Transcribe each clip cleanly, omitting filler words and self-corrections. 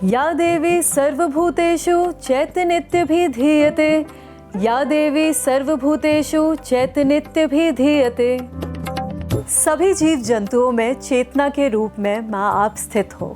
या देवी सर्वभूतेषु चैतन्यभिधीयते, या देवी सर्वभूतेषु चैतन्यभिधीयते। सभी जीव जंतुओं में चेतना के रूप में माँ आप स्थित हो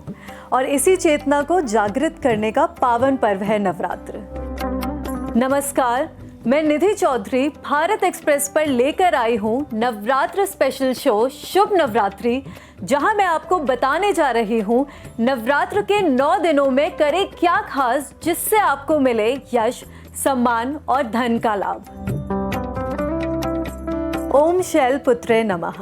और इसी चेतना को जागृत करने का पावन पर्व है नवरात्र। नमस्कार, मैं निधि चौधरी भारत एक्सप्रेस पर लेकर आई हूँ नवरात्र स्पेशल शो शुभ नवरात्रि, जहां मैं आपको बताने जा रही हूँ नवरात्र के 9 दिनों में करें क्या खास जिससे आपको मिले यश, सम्मान और धन का लाभ। ओम शैलपुत्रे नमः।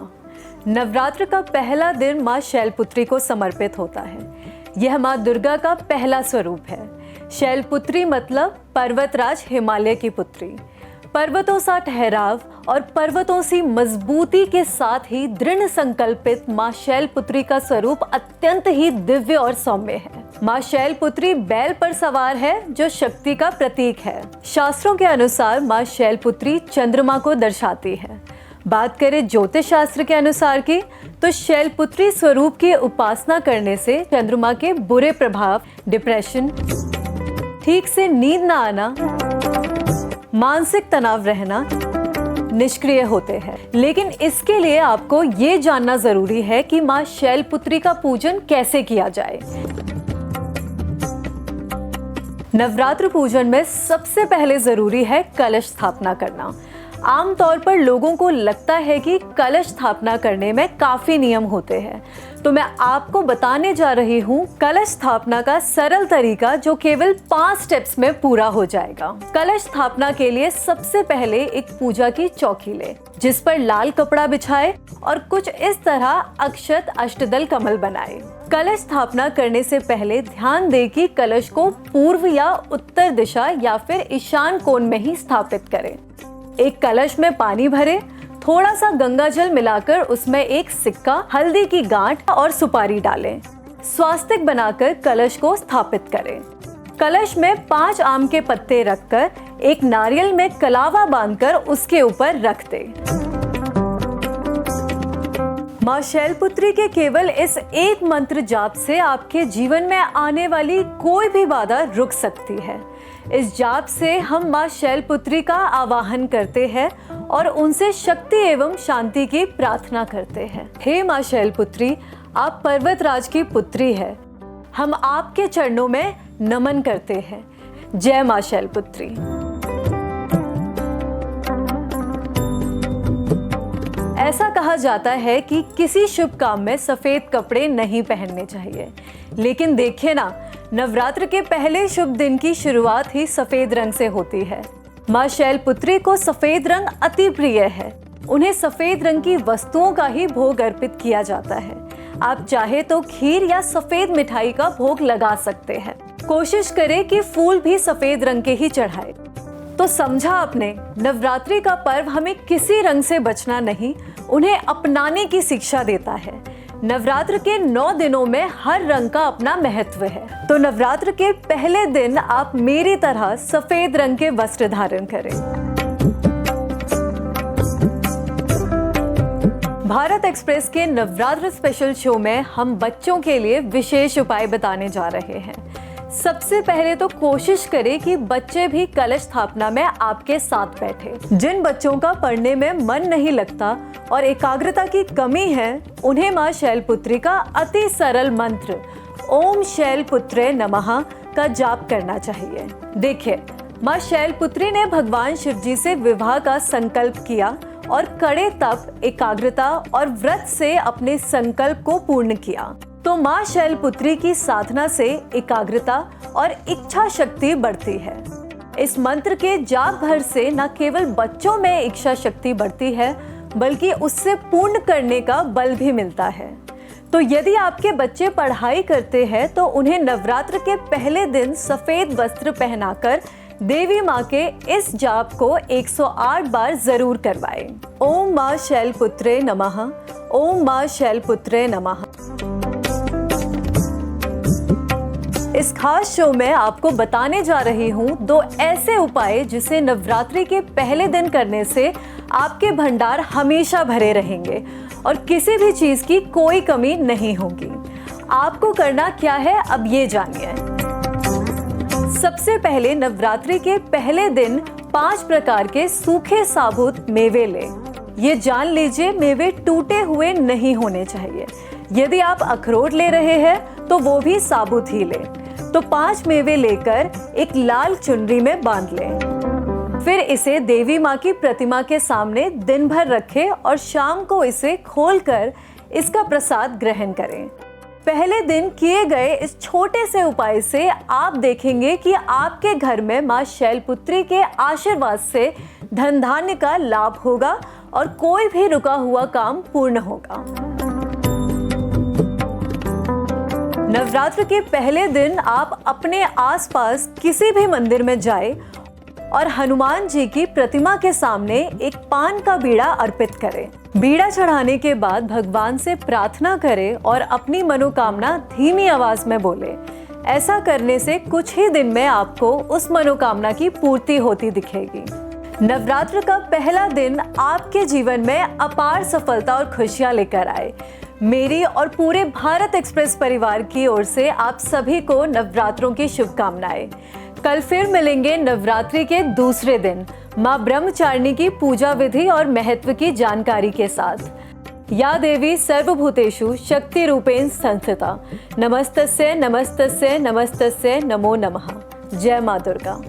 नवरात्र का पहला दिन माँ शैलपुत्री को समर्पित होता है। यह माँ दुर्गा का पहला स्वरूप है। शैलपुत्री मतलब पर्वतराज हिमालय की पुत्री। पर्वतों सा ठहराव और पर्वतों सी मजबूती के साथ ही दृढ़ संकल्पित माँ शैलपुत्री का स्वरूप अत्यंत ही दिव्य और सौम्य है। माँ शैलपुत्री बैल पर सवार है, जो शक्ति का प्रतीक है। शास्त्रों के अनुसार माँ शैलपुत्री चंद्रमा को दर्शाती है। बात करें ज्योतिष शास्त्र के अनुसार की, तो शैलपुत्री स्वरूप की उपासना करने से चंद्रमा के बुरे प्रभाव, डिप्रेशन, ठीक से नींद न आना, मानसिक तनाव रहना निष्क्रिय होते हैं। लेकिन इसके लिए आपको ये जानना जरूरी है कि माँ शैलपुत्री का पूजन कैसे किया जाए। नवरात्र पूजन में सबसे पहले जरूरी है कलश स्थापना करना। आमतौर पर लोगों को लगता है कि कलश स्थापना करने में काफी नियम होते हैं, तो मैं आपको बताने जा रही हूँ कलश स्थापना का सरल तरीका, जो केवल 5 स्टेप्स में पूरा हो जाएगा। कलश स्थापना के लिए सबसे पहले एक पूजा की चौकी ले, जिस पर लाल कपड़ा बिछाए और कुछ इस तरह अक्षत अष्टदल कमल बनाए। कलश स्थापना करने से पहले ध्यान दें कि कलश को पूर्व या उत्तर दिशा या फिर ईशान कोण में ही स्थापित करें। एक कलश में पानी भरे, थोड़ा सा गंगा जल मिलाकर उसमें एक सिक्का, हल्दी की गांठ और सुपारी डालें। स्वास्तिक बनाकर कलश को स्थापित करें। कलश में 5 आम के पत्ते रखकर एक नारियल में कलावा बांधकर उसके ऊपर रख दें। माँ शैलपुत्री के केवल इस एक मंत्र जाप से आपके जीवन में आने वाली कोई भी बाधा रुक सकती है। इस जाप से हम माँ शैलपुत्री का आवाहन करते हैं और उनसे शक्ति एवं शांति की प्रार्थना करते हैं। हे माँ शैलपुत्री, आप पर्वतराज की पुत्री है। हम आपके चरणों में नमन करते हैं। जय माँ शैलपुत्री। ऐसा कहा जाता है कि किसी शुभ काम में सफेद कपड़े नहीं पहनने चाहिए, लेकिन देखिए ना, नवरात्र के पहले शुभ दिन की शुरुआत ही सफेद रंग से होती है। माँ शैलपुत्री को सफेद रंग अति प्रिय है। उन्हें सफेद रंग की वस्तुओं का ही भोग अर्पित किया जाता है। आप चाहे तो खीर या सफेद मिठाई का भोग लगा सकते हैं। कोशिश करें कि फूल भी सफेद रंग के ही चढ़ाए। तो समझा आपने, नवरात्रि का पर्व हमें किसी रंग से बचना नहीं, उन्हें अपनाने की शिक्षा देता है। नवरात्र के 9 दिनों में हर रंग का अपना महत्व है। तो नवरात्र के पहले दिन आप मेरी तरह सफेद रंग के वस्त्र धारण करें। भारत एक्सप्रेस के नवरात्र स्पेशल शो में हम बच्चों के लिए विशेष उपाय बताने जा रहे हैं। सबसे पहले तो कोशिश करें कि बच्चे भी कलश स्थापना में आपके साथ बैठे। जिन बच्चों का पढ़ने में मन नहीं लगता और एकाग्रता की कमी है, उन्हें माँ शैलपुत्री का अति सरल मंत्र ओम शैलपुत्रे नमः का जाप करना चाहिए। देखिए, माँ शैलपुत्री ने भगवान शिव जी से विवाह का संकल्प किया और कड़े तप, एकाग्रता और व्रत से अपने संकल्प को पूर्ण किया। तो माँ शैलपुत्री की साधना से एकाग्रता और इच्छा शक्ति बढ़ती है। इस मंत्र के जाप भर से न केवल बच्चों में इच्छा शक्ति बढ़ती है, बल्कि उससे पूर्ण करने का बल भी मिलता है। तो यदि आपके बच्चे पढ़ाई करते हैं तो उन्हें नवरात्र के पहले दिन सफेद वस्त्र पहनाकर देवी माँ के इस जाप को 108 बार जरूर करवाएं। ओम माँ शैलपुत्रे नमः, ओम माँ शैलपुत्रे नमः। इस खास शो में आपको बताने जा रही हूँ 2 ऐसे उपाय जिसे नवरात्रि के पहले दिन करने से आपके भंडार हमेशा भरे रहेंगे और किसी भी चीज की कोई कमी नहीं होगी। आपको करना क्या है अब ये जानिए। सबसे पहले नवरात्रि के पहले दिन 5 प्रकार के सूखे साबुत मेवे लें। ये जान लीजिए, मेवे टूटे हुए नहीं होने चाहिए। यदि आप अखरोट ले रहे हैं तो वो भी साबुत ही लें। तो 5 मेवे लेकर एक लाल चुनरी में बांध लें। फिर इसे देवी माँ की प्रतिमा के सामने दिन भर रखें और शाम को इसे खोलकर इसका प्रसाद ग्रहण करें। पहले दिन किए गए इस छोटे से उपाय से आप देखेंगे कि आपके घर में माँ शैलपुत्री के आशीर्वाद से धन धान्य का लाभ होगा और कोई भी रुका हुआ काम पूर्ण होगा। नवरात्र के पहले दिन आप अपने आसपास किसी भी मंदिर में जाएं और हनुमान जी की प्रतिमा के सामने एक पान का बीड़ा अर्पित करें। बीड़ा चढ़ाने के बाद भगवान से प्रार्थना करें और अपनी मनोकामना धीमी आवाज में बोलें। ऐसा करने से कुछ ही दिन में आपको उस मनोकामना की पूर्ति होती दिखेगी। नवरात्र का पहला दिन आपके जीवन में अपार सफलता और खुशियां लेकर आए। मेरी और पूरे भारत एक्सप्रेस परिवार की ओर से आप सभी को नवरात्रों की शुभकामनाएं। कल फिर मिलेंगे नवरात्रि के दूसरे दिन माँ ब्रह्मचारिणी की पूजा विधि और महत्व की जानकारी के साथ। या देवी सर्वभूतेषु शक्ति रूपेण संस्थिता, नमस्तस्यै नमस्तस्यै नमस्तस्यै नमो नमः। जय माँ दुर्गा।